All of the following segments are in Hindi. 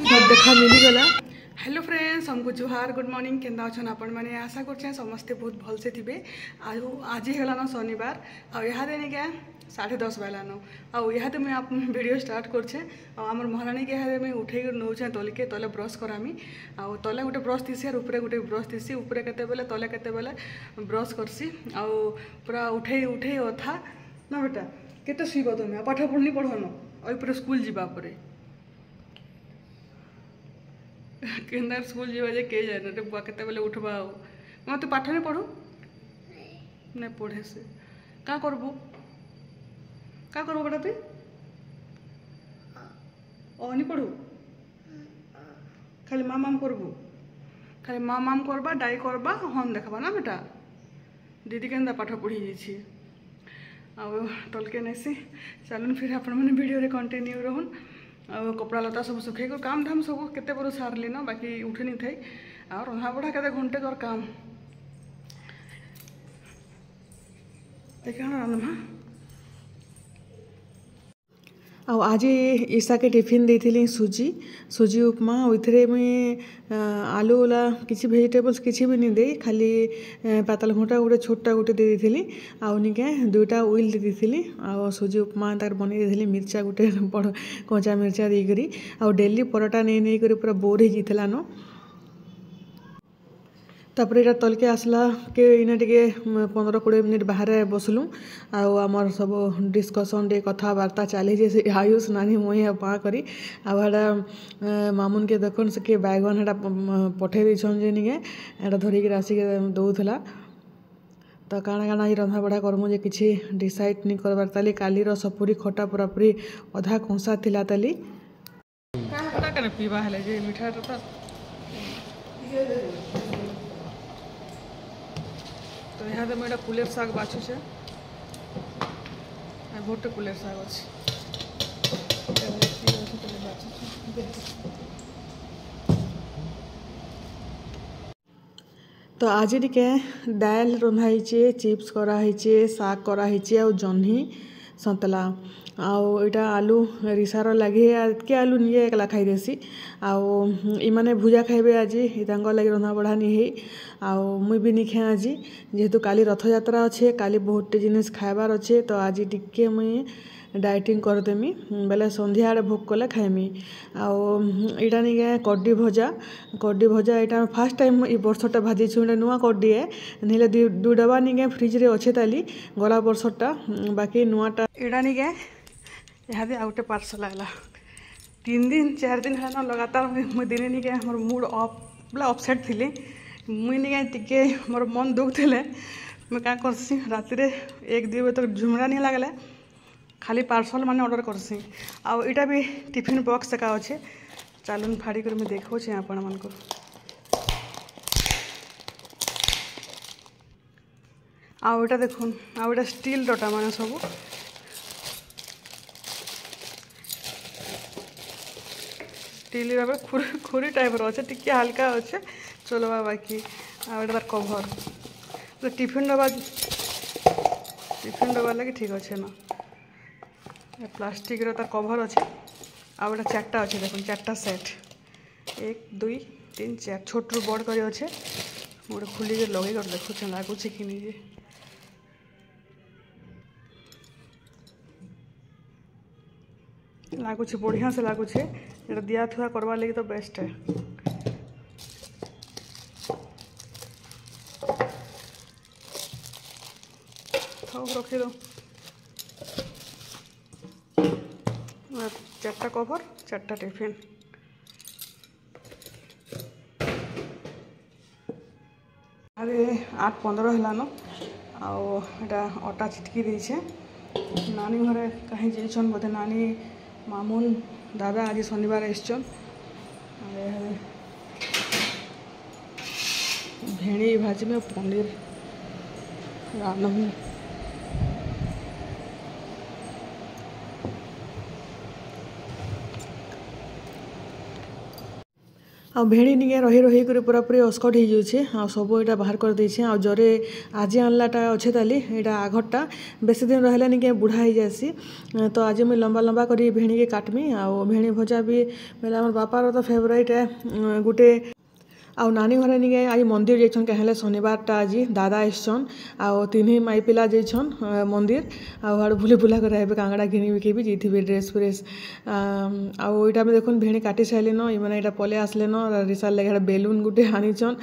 देखा मिलीगला। हेलो फ्रेंड्स, हमको जुहार, गुड मॉर्निंग। केंदा अच्छन आपण मैंने आशा करछे समस्ते बहुत भल से थे। आज ही गलान शनिवार आ दिन क्या 10:30 बजलान आदि मुझे आप वीडियो स्टार्ट करछे। आमर महाराणी के यहाँ मुझे उठे नौचे तलके तले ब्रश करामी तले गोटे ब्रश थीसी और ऊपर गोटे ब्रश थीसी ऊपर केते बेले तले केते बेले ब्रश करसी आ पूरा उठे उठे अथा ना बेटा केते शुइब तुम्हें पाठ पढ़नी पढ़न और स्कूल जावा केन्दा स्कूल जीवा जे के जाने रे बुआ केते बेले उठबा मत तू पाठ नहीं पढ़ू नहीं पढ़े से का करबू बेटा तू नहीं पढ़ू खाली माम करबू खाली माम करबा डाई करबा हन देखबा ना बेटा दीदी केन्दा पाठ पढ़ी जाइए तलके नैसी चलून फिर आपण मैंने वीडियो रे कंटिन्यू रहन कपड़ा लता सब सुखे काम धाम सब केते बरु सारली न बाकी उठे नहीं थी और रंधा बढ़ा के घंटे कर काम देखा रांधमा आज ईशा के टिफिन देती सुजी उपमा उथे मुई आलू वाला किसी भेजिटेबल्स किसी भी नहीं दे खाली पातल घोटा गोटे छोटा गोटे दे दी आउ निके दुईटा उइल दे दी आ सुजी उपमा तार बन दी मिर्चा गोटे बड़ कंचा मिर्चा देकर आ डेली परोटा नहीं नहीं कर पूरा बोर हो जाता न तापर यहाँ तलके आसला के इना टे 15-20 मिनिट बाहर बसलु आमर सब डिस्कसन टे कथबार्ता चली जे आयुष नानी मुई पा करी आड़ा मामुन के देखन से के बैगन हेटा पठे देछन जे निके एटा धरिक आसिक दौला तो काଣା काଣା ही रंधा बढ़ा करमु जे किछि डिसाइड नहीं करबार ताली काली रो सपुरी खटा पूरापूरी अधा कंसा थिला ताली का पीवा हेले जे मिठा तो तो यहाँ तो मेरा कुलेर साग बाछुचे गोटे कुलेर साग अच्छे तो आज टे दाल रंधाई चिप्स कराई साग कराई आ जह्नी सतला आईटा आलू रिसार लगे के आलू निजे एकला खाईदेसी आने भुजा खाइबे आज लगे रंधा बढ़ा नहीं मुई भी नहीं खाए आज जेहेतु काली रथ यात्रा अच्छे काली बहुत जिनिस खाइबार अच्छे तो आज टिके मुई डाइटिंग करदेमी बेले संध्या आड़े भोग कले खाइमी आईटा नहीं कड्डी भजा यहाँ फास्ट टाइम ये वर्षटा भाजी छुटे नुआ कड्डीए नहीं दु डब्बा नहीं फ्रिज रे अच्छे ताली गला वर्षटा बाकी नुआटा यहाँ नहीं यहाँ आ गोटे पार्सल आला 3-4 दिन है ना लगातार मुझे दिने नहीं मोर मूड अफ बोला अपसेट थी मुई नहीं टिके मोर मन दुख थे मैं क्या करसी राति 1-2 बजे तक झुमरा नहीं लगला खाली पार्सल माने ऑर्डर करसी आईटा भी टिफिन बॉक्स एका अच्छे चालून फाड़ी कर मुझे देखा आपण मान आईटा देखुन आईटा स्टील डटा मान सब स्टील खुरी टाइप अच्छे टी हल्का अच्छे चलवा बाकी आईटा तार कभर टिफिन डब्बा लगे ठीक अच्छे ना प्लास्टिक तार कभर अच्छे आईटा 4टा अच्छे देखो 4टा सेट 1 2 3 4 छोट रू बड़ कर अच्छे गोटे खुलिक लगे कर देखुचे लगुच कि नहीं लगुच बढ़िया से लगुच दिया थुआ करवा लगी तो बेस्ट है रखी दो 4टा कभर 4टा टिफिन अरे 8:15 है आटा अटा छिटकी देछे नानी घरे कहीं जाइछन बोधे नानी मामुन दादा आज शनिवार आइछन भेड़ी भाजी में पनीर रांधमी आ भेड़ी निके रही रही कर पूरा पूरी अस्कट हो जाऊे आ सब यहाँ बाहर कर देछे आ जरे आज आनलाटा अच्छे ताली यहाँ आघटा बेसी दिन रहा निके बुढ़ा हो जासी तो आज मुझे लंबा लंबा कर भेड़ी के काटमी आ भेड़ी भजा भी बोले आम बापार तो फेवरेट है गोटे आ नानी घरे निके आज मंदिर जाइछन कहले शनिवारटा आज दादा आइछन आ तीन माई पिला जाइछन मंदिर आड़ बुले बुला कर आबे कांगड़ा घिनी बिके भी जाइथिबे ड्रेस फ्रेस आईटा में देखुन भेड़ी काटी सारे न मैंने यहाँ पले आसले न रिसार लगे बेलुन गुटे आनीछन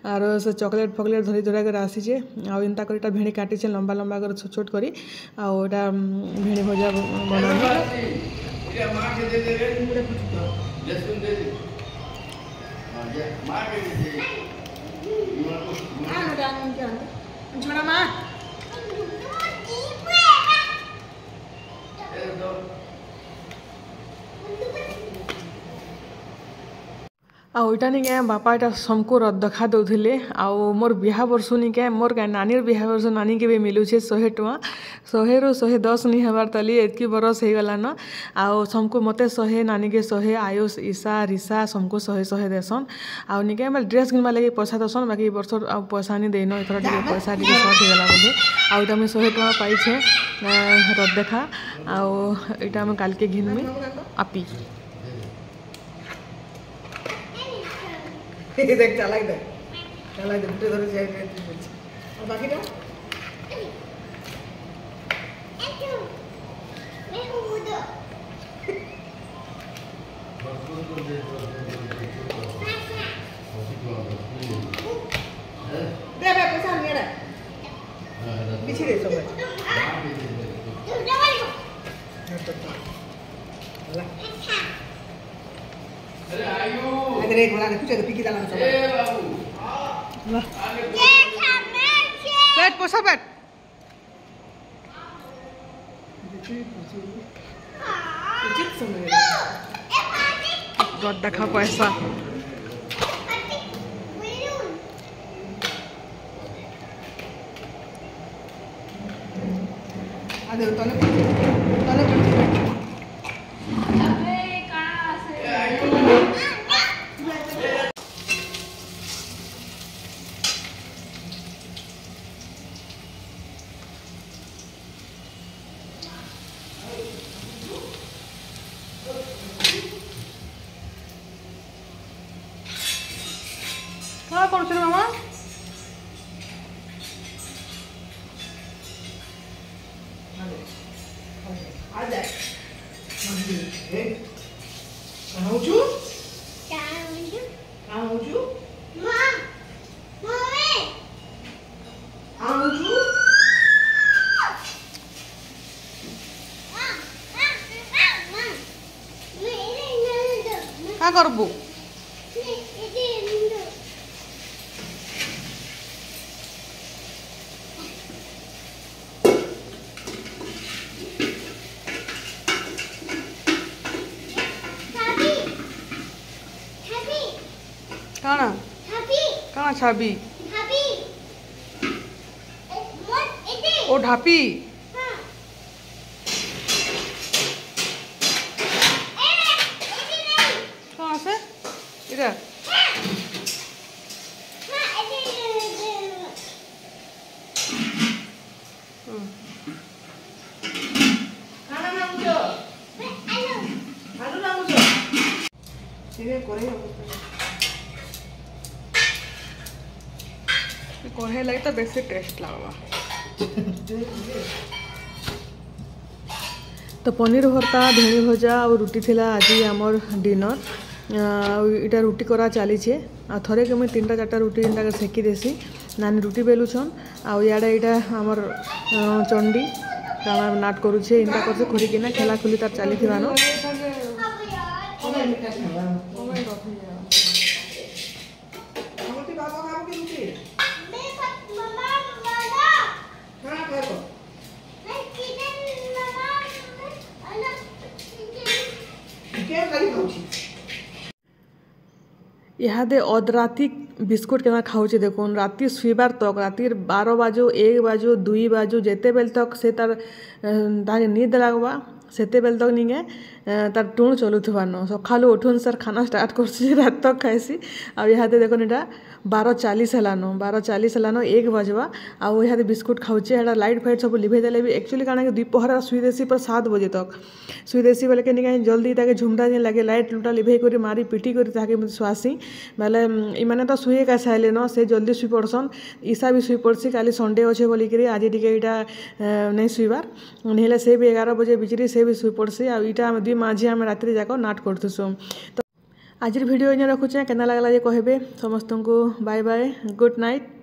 आर से चॉकलेट फकलेट धरी धरा कर आसीचे आंता कर भेड़ी काटीचे लंबा लंबा कर छोट छोट करी आटा भेड़ी भजा बना आईटा निके बापा यहाँ सबको देखा दौले मोर बिहा वर्ष निके मोर नानी बिहा वर्ष नानी के भी मिलूचे 100 टଙ୍କା 100 ରୁ 110 नहीं हबार तली एतकी बरस हो गलान आउ सबको मते 100 नानी के 100 आयुष ईशा रिसा सबको 100 देसन आउ निके ड्रेस किनवा लगे पैसा देसन बाकी वर्ष पैसा नहीं देन एथर पैसा सर्ट हो गला बोले आउटा मुझे 100 टଙ୍କା पाइछे रद देखा आउटा मैं काल के घिनमी आपी देख चलाई दे बुटे धरे जाए और बाकी ना दे बे पैसा नहीं है पीछे दे सब अरे घोड़ा ने पूछे तो पिकी डाला सब ए बाबू बैठ पोसा बैठ गड्ढा खा पैसा अरे तने क्या करुछ मामा क्या करबू काना काना छाबी ओ ढापी कहाँ से इधर कढ़े लगे तो बेसी टेस्ट लगवा तो पनीर भर्ता भेड़ी भजा और रुटी थिला आज आमर डिनर इटा रुटी करा चली आ थरे के मुझे 3टा 4टा रुटी इनका सेकी देसी नानी रुटी बेलुछन आड़े यहाँ आमर चंडी नाट करुचे इनका करसे खोरिकिना खेला खुली तार चली इहादे अध राति बिस्कुट केना खाऊचे देखुन राति शुइबार तक रातिर 12 बाजो 1 बाजो 2 बाजो जेते बेल तक से तार नींद लगवा सेते बेल तक निगे तार टुण चलुथबान सकालू उठुन सर खाना स्टार्ट करसी रात तक खाइसी आते देखो इटा 12:40 हेलान 12:40 हेलान 1 बजवा आउ इहादे बिस्कुट खाऊचे एटा लाइट फाइट सब लिभे देले भी एक्चुअली काना कि दुपहर सुई देसी पर 7 बजे तक सुई देसी बेले के कहीं जल्दी ताके झुमटा जे लगे लाइट लुटा लिभे कर मारी पिटी कर ताके मते सुआसी बेले इमाने तो सुए का साइले न से जल्दी सुई पड़सन ईसा भी सुई पड़सी काली संडे अच्छे बोलिक आज टिके इटा नहीं सुईबार नहेले से भी 11 बजे बिचरी से भी सुई पड़सी आ इटा दुई माझी आम रात्रि जाक नाट करथुसु। तो आज वीडियो इन रखुचे केना लागला जे कहबे समस्त को बाय बाय गुड नाइट।